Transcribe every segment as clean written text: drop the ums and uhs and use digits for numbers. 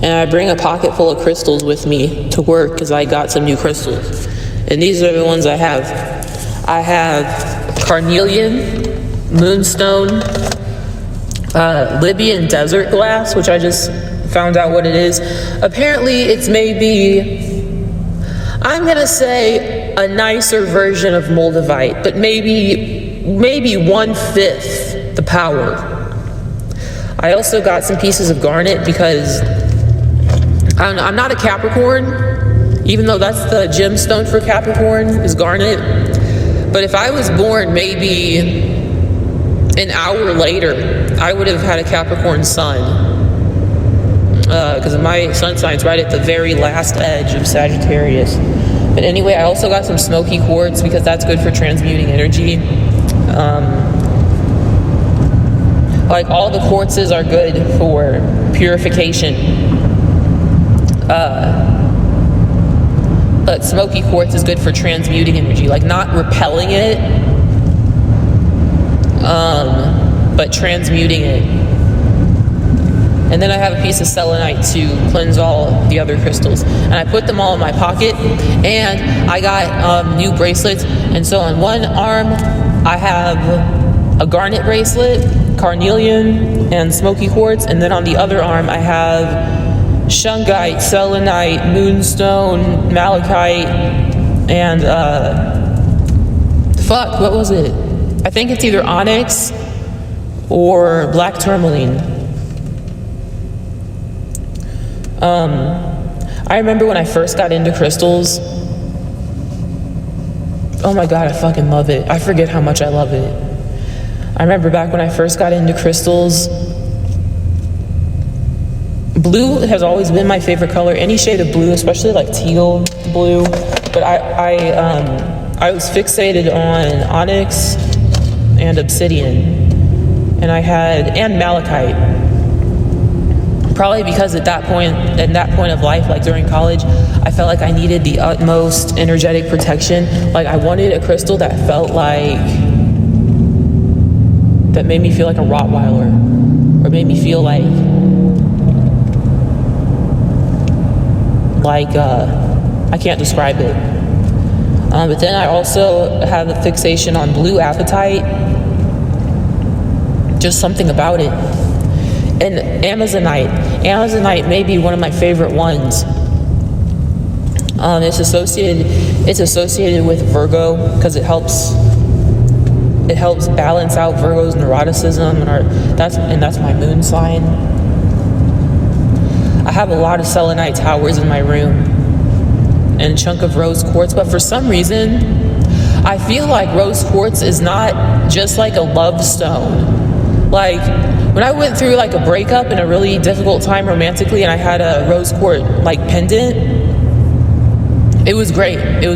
And I bring a pocket full of crystals with me to work because I got some new crystals. And these are the ones I have. I have carnelian, moonstone, Libyan desert glass, which I just found out what it is. Apparently it's maybe, I'm gonna say a nicer version of moldavite, but maybe 1/5 the power. I also got some pieces of garnet because I'm not a Capricorn, even though that's the gemstone for Capricorn is garnet. But if I was born maybe an hour later, I would have had a Capricorn sun. Because my sun sign's right at the very last edge of Sagittarius. But anyway, I also got some smoky quartz because that's good for transmuting energy. Like all the quartzes are good for purification. But smoky quartz is good for transmuting energy, like not repelling it, but transmuting it. And then I have a piece of selenite to cleanse all the other crystals. And I put them all in my pocket, and I got new bracelets. And so on one arm, I have a garnet bracelet, carnelian, and smoky quartz. And then on the other arm, I have shungite, selenite, moonstone, malachite, and what was it? I think it's either onyx or black tourmaline. I remember when I first got into crystals. Oh my God, I fucking love it. I forget how much I love it. I remember back when I first got into crystals, blue has always been my favorite color. Any shade of blue, especially like teal blue. But I was fixated on onyx and obsidian, and malachite. Probably because at that point of life, like during college, I felt like I needed the utmost energetic protection. Like I wanted a crystal that made me feel like a Rottweiler, or made me feel like I can't describe it. But then I also have a fixation on blue apatite. Just something about it. And Amazonite may be one of my favorite ones. It's associated with Virgo because it helps balance out Virgo's neuroticism, and that's my moon sign. I have a lot of selenite towers in my room and a chunk of rose quartz, but for some reason I feel like rose quartz is not just like a love stone. Like when I went through like a breakup and a really difficult time romantically, and I had a rose quartz like pendant, it was great. It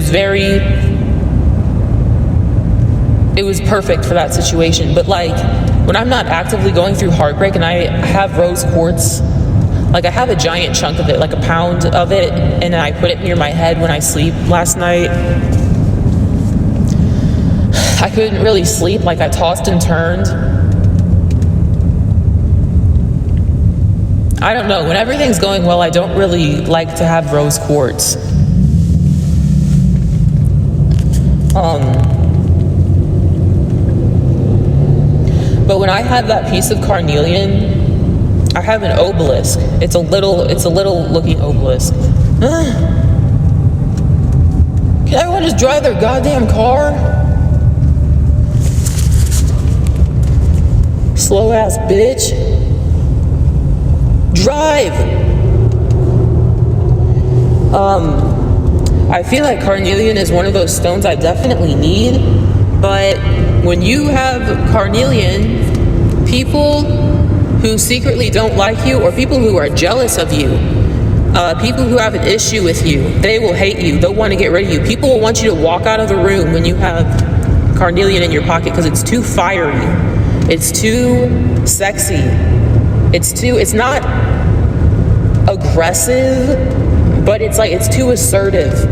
was perfect for that situation. But like when I'm not actively going through heartbreak and I have rose quartz, like I have a giant chunk of it, like a pound of it, and I put it near my head when I sleep last night. I couldn't really sleep, like I tossed and turned. I don't know, when everything's going well, I don't really like to have rose quartz. But when I have that piece of carnelian, I have an obelisk. It's a little looking obelisk. Can everyone just drive their goddamn car? Slow ass bitch. Drive. I feel like carnelian is one of those stones I definitely need, but when you have carnelian, people who secretly don't like you, or people who are jealous of you, people who have an issue with you, they will hate you. They'll want to get rid of you. People will want you to walk out of the room when you have carnelian in your pocket because it's too fiery. It's too sexy. It's not aggressive, but it's too assertive.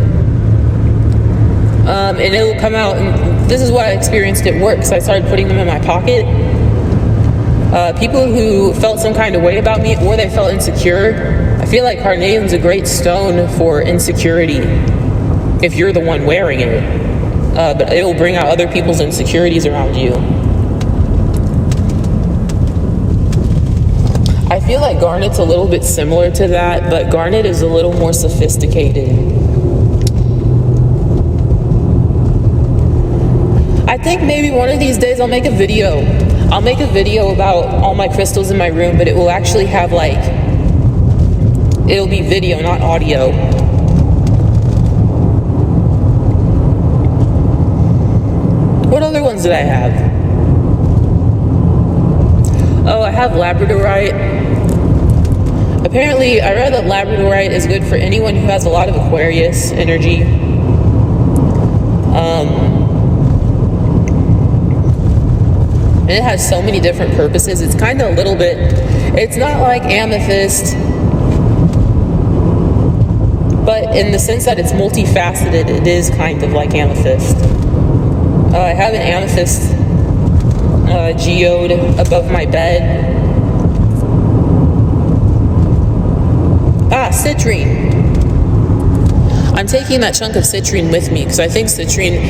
And it'll come out, and this is what I experienced at work, so I started putting them in my pocket. People who felt some kind of way about me, or they felt insecure, I feel like carnelian's a great stone for insecurity if you're the one wearing it, but it will bring out other people's insecurities around you. I feel like garnet's a little bit similar to that, but garnet is a little more sophisticated. I think maybe one of these days I'll make a video. I'll make a video about all my crystals in my room, but it will actually have like, it'll be video, not audio. What other ones did I have? Oh, I have labradorite. Apparently, I read that labradorite is good for anyone who has a lot of Aquarius energy. And it has so many different purposes. It's kind of a little bit, it's not like amethyst, but in the sense that it's multifaceted, it is kind of like amethyst. I have an amethyst geode above my bed. Citrine. I'm taking that chunk of citrine with me because I think citrine,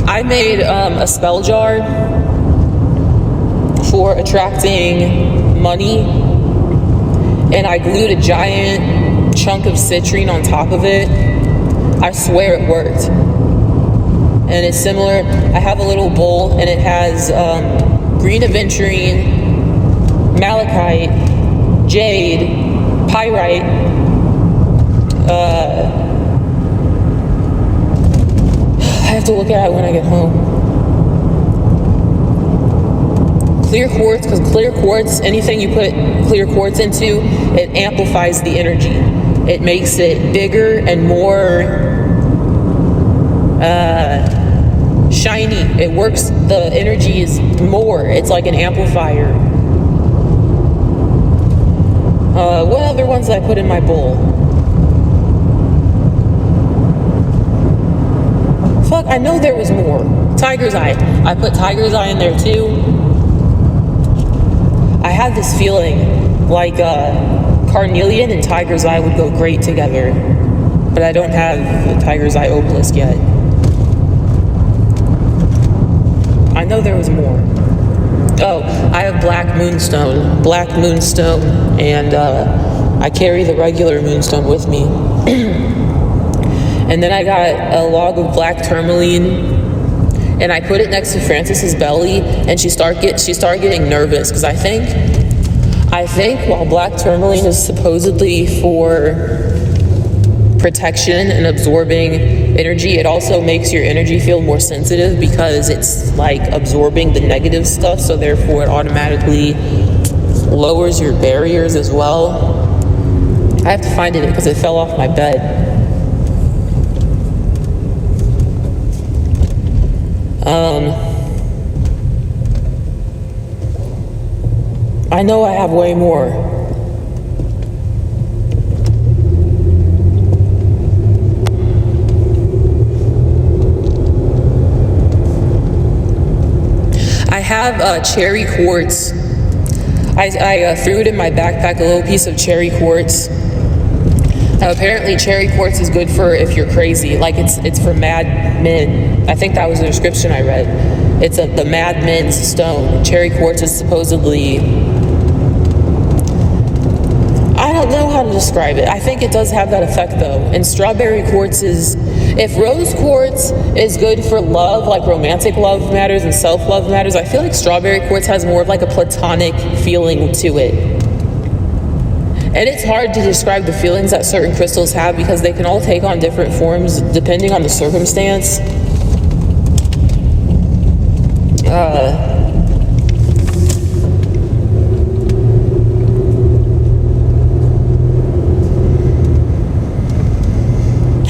I made a spell jar for attracting money, and I glued a giant chunk of citrine on top of it. I swear it worked. And it's similar, I have a little bowl and it has green aventurine, malachite, jade, pyrite, I have to look at it when I get home. Clear quartz, because clear quartz, anything you put clear quartz into, it amplifies the energy. It makes it bigger and more shiny. It works, the energy is more. It's like an amplifier. What other ones did I put in my bowl? Fuck, I know there was more. Tiger's eye. I put tiger's eye in there too. I had this feeling like carnelian and tiger's eye would go great together, but I don't have the tiger's eye obelisk yet. I know there was more. Oh, I have black moonstone, and I carry the regular moonstone with me. And then I got a log of black tourmaline, and I put it next to Frances's belly, and she started getting nervous because I think while black tourmaline is supposedly for protection and absorbing energy, it also makes your energy feel more sensitive because it's like absorbing the negative stuff, so therefore it automatically lowers your barriers as well. I have to find it because it fell off my bed. I know I have way more. I have cherry quartz. I threw it in my backpack, a little piece of cherry quartz. Apparently cherry quartz is good for if you're crazy, like it's for mad men. I think that was the description I read. It's the mad men's stone. Cherry quartz is supposedly, I don't know how to describe it. I think it does have that effect though. And strawberry quartz is, if rose quartz is good for love, like romantic love matters and self-love matters, I feel like strawberry quartz has more of like a platonic feeling to it. And it's hard to describe the feelings that certain crystals have because they can all take on different forms depending on the circumstance.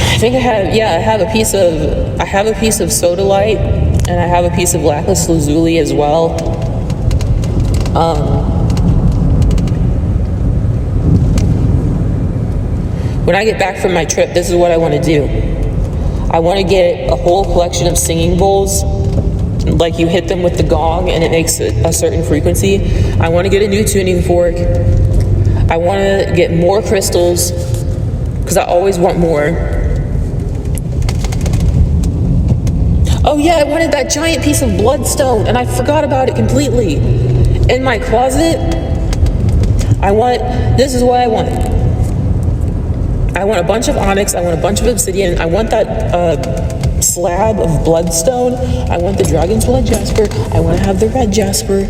I think I have a piece of sodalite, and I have a piece of lapis lazuli as well. When I get back from my trip, this is what I want to do. I want to get a whole collection of singing bowls, like you hit them with the gong and it makes a certain frequency. I want to get a new tuning fork. I want to get more crystals because I always want more. Oh yeah, I wanted that giant piece of bloodstone and I forgot about it completely. In my closet, this is what I want. I want a bunch of onyx, I want a bunch of obsidian, I want that slab of bloodstone, I want the dragon's blood jasper, I want to have the red jasper.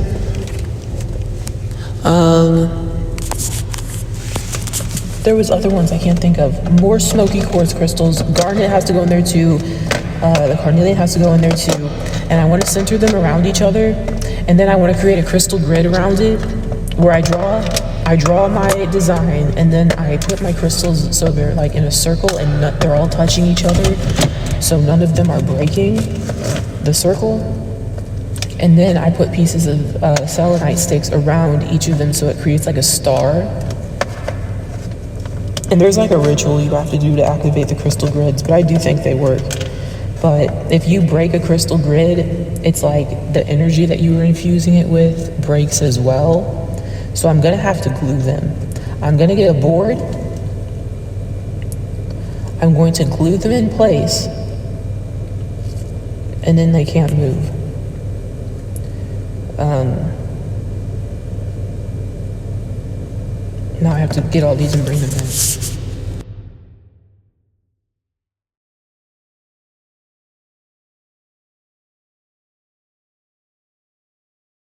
There was other ones I can't think of. More smoky quartz crystals. Garnet has to go in there too. The carnelian has to go in there too. And I want to center them around each other. And then I want to create a crystal grid around it where I draw my design and then I put my crystals so they're like in a circle and they're all touching each other. So none of them are breaking the circle. And then I put pieces of selenite sticks around each of them so it creates like a star. And there's like a ritual you have to do to activate the crystal grids, but I do think they work. But if you break a crystal grid, it's like the energy that you were infusing it with breaks as well. So I'm gonna have to glue them. I'm gonna get a board. I'm going to glue them in place. And then they can't move. Now I have to get all these and bring them in.